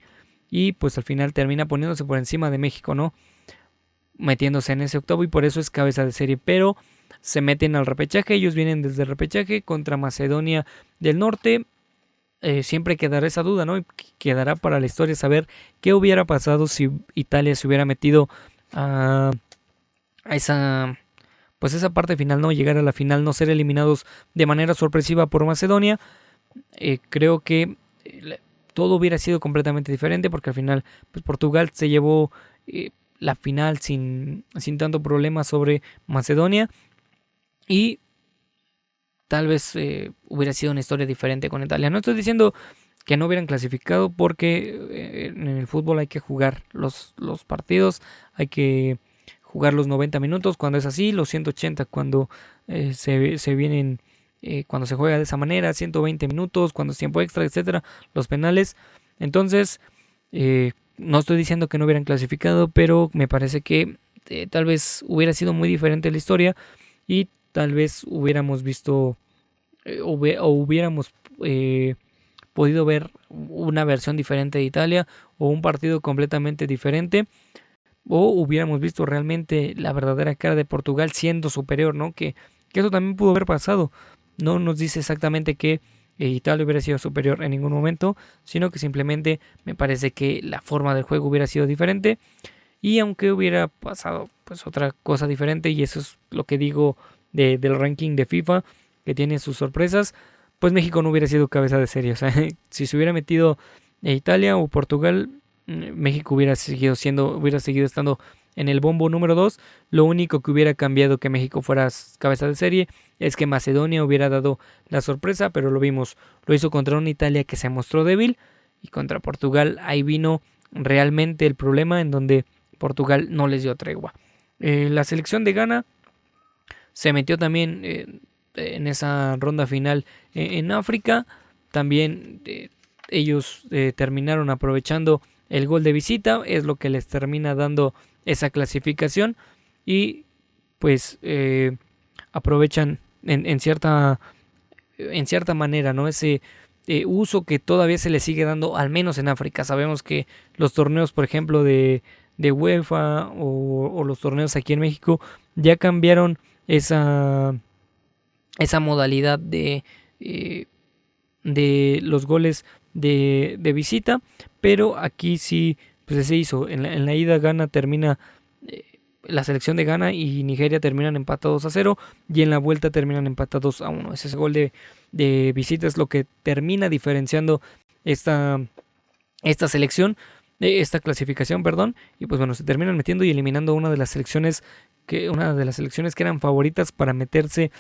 y pues al final termina poniéndose por encima de México, ¿no? Metiéndose en ese octavo y por eso es cabeza de serie, pero se meten al repechaje, ellos vienen desde el repechaje contra Macedonia del Norte. Siempre quedará esa duda, ¿no? Y quedará para la historia saber qué hubiera pasado si Italia se hubiera metido a esa parte final, ¿no? Llegar a la final, no ser eliminados de manera sorpresiva por Macedonia. Creo que todo hubiera sido completamente diferente porque al final pues Portugal se llevó la final sin tanto problema sobre Macedonia y tal vez hubiera sido una historia diferente con Italia. No estoy diciendo que no hubieran clasificado porque en el fútbol hay que jugar los partidos, hay que jugar los 90 minutos cuando es así, los 180 cuando se vienen, cuando se juega de esa manera, 120 minutos cuando es tiempo extra, etcétera, los penales. Entonces, no estoy diciendo que no hubieran clasificado, pero me parece que tal vez hubiera sido muy diferente la historia y tal vez hubiéramos visto o hubiéramos podido ver una versión diferente de Italia o un partido completamente diferente, o hubiéramos visto realmente la verdadera cara de Portugal siendo superior, ¿no? Que eso también pudo haber pasado. No nos dice exactamente que Italia hubiera sido superior en ningún momento, sino que simplemente me parece que la forma del juego hubiera sido diferente, y aunque hubiera pasado pues otra cosa diferente, y eso es lo que digo del ranking de FIFA, que tiene sus sorpresas, pues México no hubiera sido cabeza de serie. O sea, si se hubiera metido Italia o Portugal, México hubiera seguido estando en el bombo número 2. Lo único que hubiera cambiado que México fuera cabeza de serie es que Macedonia hubiera dado la sorpresa, pero lo vimos, lo hizo contra una Italia que se mostró débil, y contra Portugal ahí vino realmente el problema, en donde Portugal no les dio tregua. La selección de Ghana se metió también en esa ronda final en África. También ellos terminaron aprovechando el gol de visita, es lo que les termina dando esa clasificación, y pues aprovechan en cierta manera, ¿no? Ese uso que todavía se le sigue dando, al menos en África. Sabemos que los torneos, por ejemplo, de UEFA o los torneos aquí en México ya cambiaron esa modalidad de los goles de visita, pero aquí sí pues se hizo. En la ida Ghana termina, la selección de Ghana y Nigeria terminan empatados a 0, y en la vuelta terminan empatados a 1. Ese gol de visita es lo que termina diferenciando esta selección, esta clasificación, perdón, y pues bueno, se terminan metiendo y eliminando una de las selecciones que eran favoritas para meterse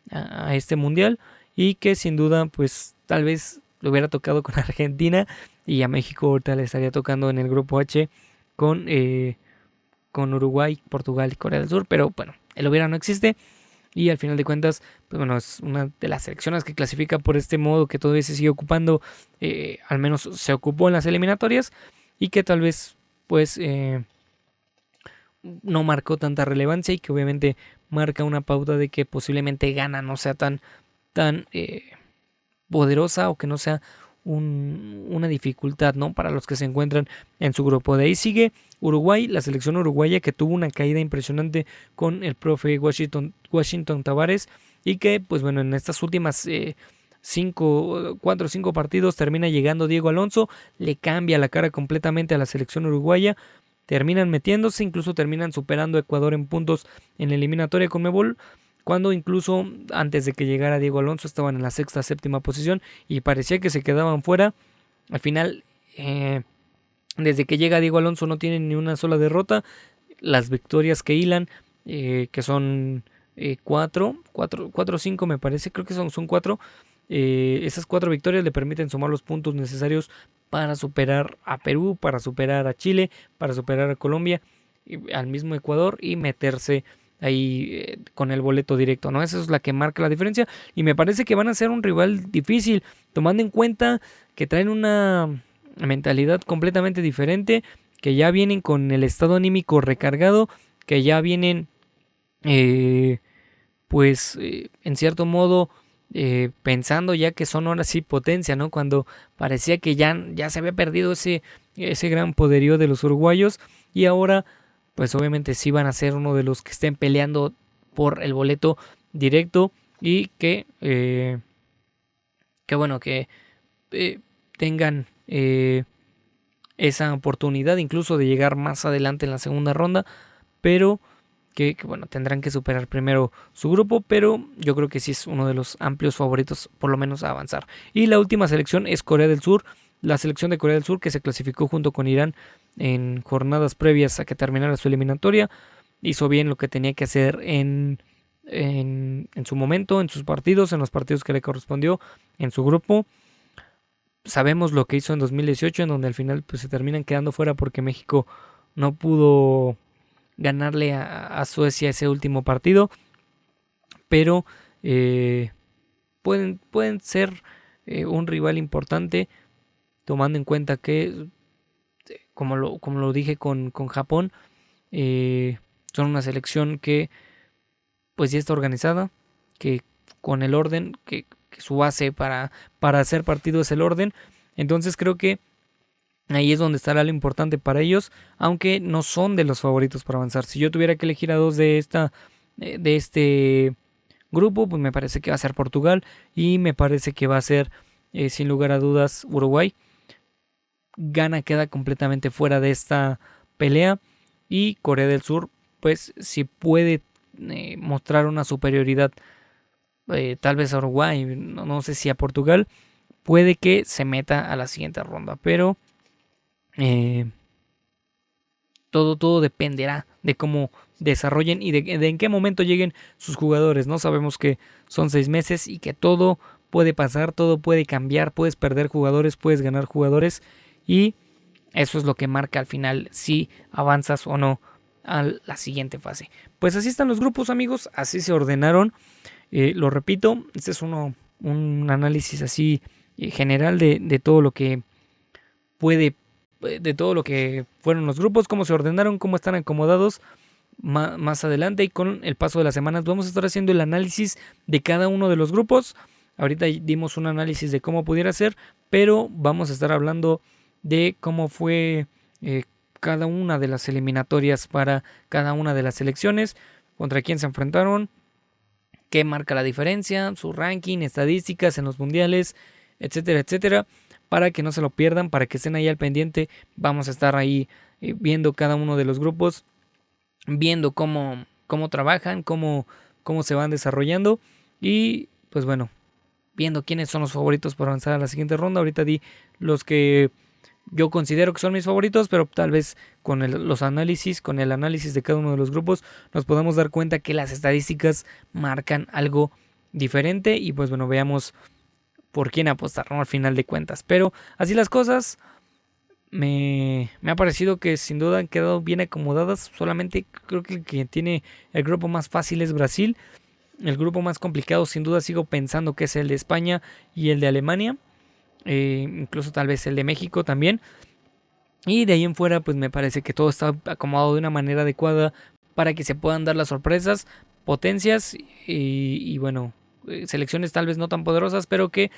a este mundial, y que sin duda pues tal vez le hubiera tocado con Argentina, y a México ahorita le estaría tocando en el grupo H con Uruguay, Portugal y Corea del Sur. Pero bueno, el hubiera no existe, y al final de cuentas pues bueno, es una de las selecciones que clasifica por este modo, que todavía se sigue ocupando, al menos se ocupó en las eliminatorias, y que tal vez pues no marcó tanta relevancia, y que obviamente marca una pauta de que posiblemente Ghana no sea tan poderosa, o que no sea una dificultad, ¿no?, para los que se encuentran en su grupo. De ahí sigue Uruguay, la selección uruguaya, que tuvo una caída impresionante con el profe Washington Tavares, y que pues bueno, en estas últimas 4 o 5 partidos termina llegando Diego Alonso, le cambia la cara completamente a la selección uruguaya, terminan metiéndose, incluso terminan superando a Ecuador en puntos en la eliminatoria con Conmebol, cuando incluso antes de que llegara Diego Alonso estaban en la 6ª, 7ª posición, y parecía que se quedaban fuera. Al final, desde que llega Diego Alonso no tienen ni una sola derrota. Las victorias que hilan que son 4 o 5 me parece, creo que son 4. Esas 4 victorias le permiten sumar los puntos necesarios para superar a Perú, para superar a Chile, para superar a Colombia, al mismo Ecuador y meterse ahí con el boleto directo, ¿no? Esa es la que marca la diferencia y me parece que van a ser un rival difícil, tomando en cuenta que traen una mentalidad completamente diferente, que ya vienen con el estado anímico recargado, que ya vienen en cierto modo pensando ya que son ahora sí potencia, ¿no? Cuando parecía que ya se había perdido ese gran poderío de los uruguayos y ahora pues obviamente sí van a ser uno de los que estén peleando por el boleto directo y que bueno, que tengan esa oportunidad incluso de llegar más adelante en la segunda ronda, pero que bueno, tendrán que superar primero su grupo, pero yo creo que sí es uno de los amplios favoritos por lo menos a avanzar. Y la última selección es Corea del Sur, la selección de Corea del Sur que se clasificó junto con Irán en jornadas previas a que terminara su eliminatoria, hizo bien lo que tenía que hacer en su momento, en sus partidos, en los partidos que le correspondió, en su grupo. Sabemos lo que hizo en 2018, en donde al final pues, se terminan quedando fuera porque México no pudo ganarle a Suecia ese último partido, pero pueden ser un rival importante, tomando en cuenta que, como lo dije con Japón, son una selección que pues ya está organizada, que con el orden, que su base para hacer partido es el orden, entonces creo que ahí es donde estará lo importante para ellos, aunque no son de los favoritos para avanzar. Si yo tuviera que elegir a 2 de este grupo, pues me parece que va a ser Portugal y me parece que va a ser, sin lugar a dudas, Uruguay. Ghana queda completamente fuera de esta pelea y Corea del Sur, pues si puede mostrar una superioridad, tal vez a Uruguay, no sé si a Portugal, puede que se meta a la siguiente ronda, pero todo dependerá de cómo desarrollen y de en qué momento lleguen sus jugadores. No sabemos que son 6 meses y que todo puede pasar, todo puede cambiar, puedes perder jugadores, puedes ganar jugadores y eso es lo que marca al final si avanzas o no a la siguiente fase. Pues así están los grupos, amigos, así se ordenaron. Lo repito, este es un análisis así general de todo lo que de todo lo que fueron los grupos, cómo se ordenaron, cómo están acomodados más adelante y con el paso de las semanas vamos a estar haciendo el análisis de cada uno de los grupos. Ahorita dimos un análisis de cómo pudiera ser, pero vamos a estar hablando de cómo fue cada una de las eliminatorias para cada una de las selecciones, contra quién se enfrentaron, qué marca la diferencia, su ranking, estadísticas en los mundiales, etcétera, etcétera. Para que no se lo pierdan, para que estén ahí al pendiente. Vamos a estar ahí viendo cada uno de los grupos, viendo cómo trabajan, cómo se van desarrollando y pues bueno, viendo quiénes son los favoritos para avanzar a la siguiente ronda. Ahorita di los que yo considero que son mis favoritos, pero tal vez con el análisis de cada uno de los grupos nos podamos dar cuenta que las estadísticas marcan algo diferente y pues bueno, veamos por quién apostar, ¿no? Al final de cuentas. Pero así las cosas, me ha parecido que sin duda han quedado bien acomodadas. Solamente creo que el que tiene el grupo más fácil es Brasil. El grupo más complicado sin duda sigo pensando que es el de España y el de Alemania. Incluso tal vez el de México también. Y de ahí en fuera pues me parece que todo está acomodado de una manera adecuada para que se puedan dar las sorpresas, potencias y bueno, selecciones tal vez no tan poderosas, pero que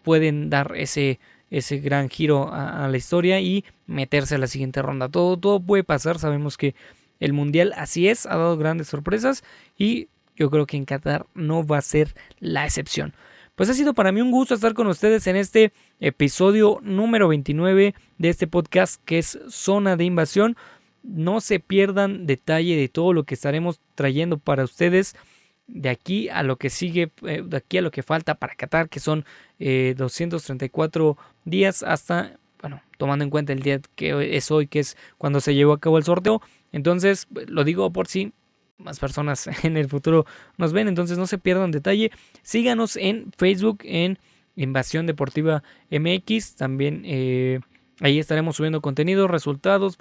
pueden dar ese gran giro a la historia y meterse a la siguiente ronda. Todo puede pasar, sabemos que el Mundial así es, ha dado grandes sorpresas y yo creo que en Qatar no va a ser la excepción. Pues ha sido para mí un gusto estar con ustedes en este episodio número 29 de este podcast que es Zona de Invasión. No se pierdan detalle de todo lo que estaremos trayendo para ustedes de aquí a lo que sigue, de aquí a lo que falta para Qatar, que son 234 días hasta, bueno, tomando en cuenta el día que es hoy, que es cuando se llevó a cabo el sorteo. Entonces, lo digo por si más personas en el futuro nos ven, entonces no se pierdan detalle. Síganos en Facebook en Invasión Deportiva MX, también ahí estaremos subiendo contenido, resultados,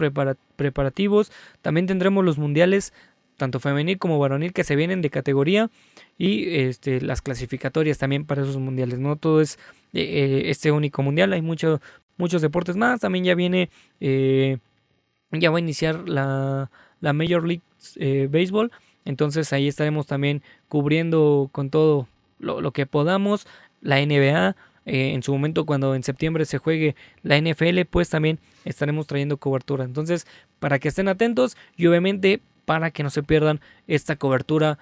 preparativos, también tendremos los mundiales, tanto femenil como varonil, que se vienen de categoría, y las clasificatorias también para esos mundiales. No todo es este único mundial, hay muchos deportes más. También ya viene, ya va a iniciar la Major League Baseball, entonces ahí estaremos también cubriendo con todo lo que podamos. La NBA, en su momento cuando en septiembre se juegue la NFL, pues también estaremos trayendo cobertura. Entonces, para que estén atentos y obviamente para que no se pierdan esta cobertura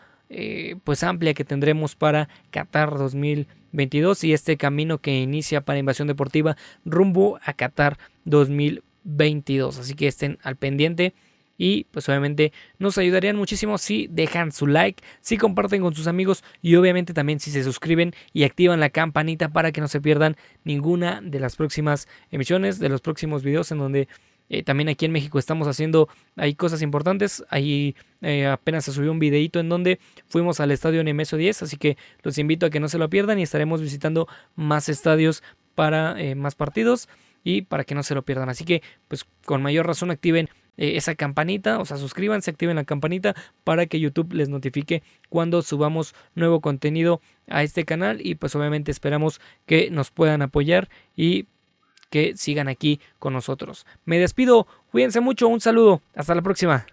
pues amplia que tendremos para Qatar 2022 y este camino que inicia para Invasión Deportiva rumbo a Qatar 2022. Así que estén al pendiente. Y pues obviamente nos ayudarían muchísimo si dejan su like, si comparten con sus amigos y obviamente también si se suscriben y activan la campanita para que no se pierdan ninguna de las próximas emisiones, de los próximos videos, en donde también aquí en México estamos haciendo, hay cosas importantes. Ahí apenas se subió un videito en donde fuimos al estadio Nemesio 10, así que los invito a que no se lo pierdan y estaremos visitando más estadios para más partidos y para que no se lo pierdan. Así que pues con mayor razón activen esa campanita, o sea, suscríbanse, activen la campanita para que YouTube les notifique cuando subamos nuevo contenido a este canal y pues obviamente esperamos que nos puedan apoyar y que sigan aquí con nosotros. Me despido, cuídense mucho, un saludo, hasta la próxima.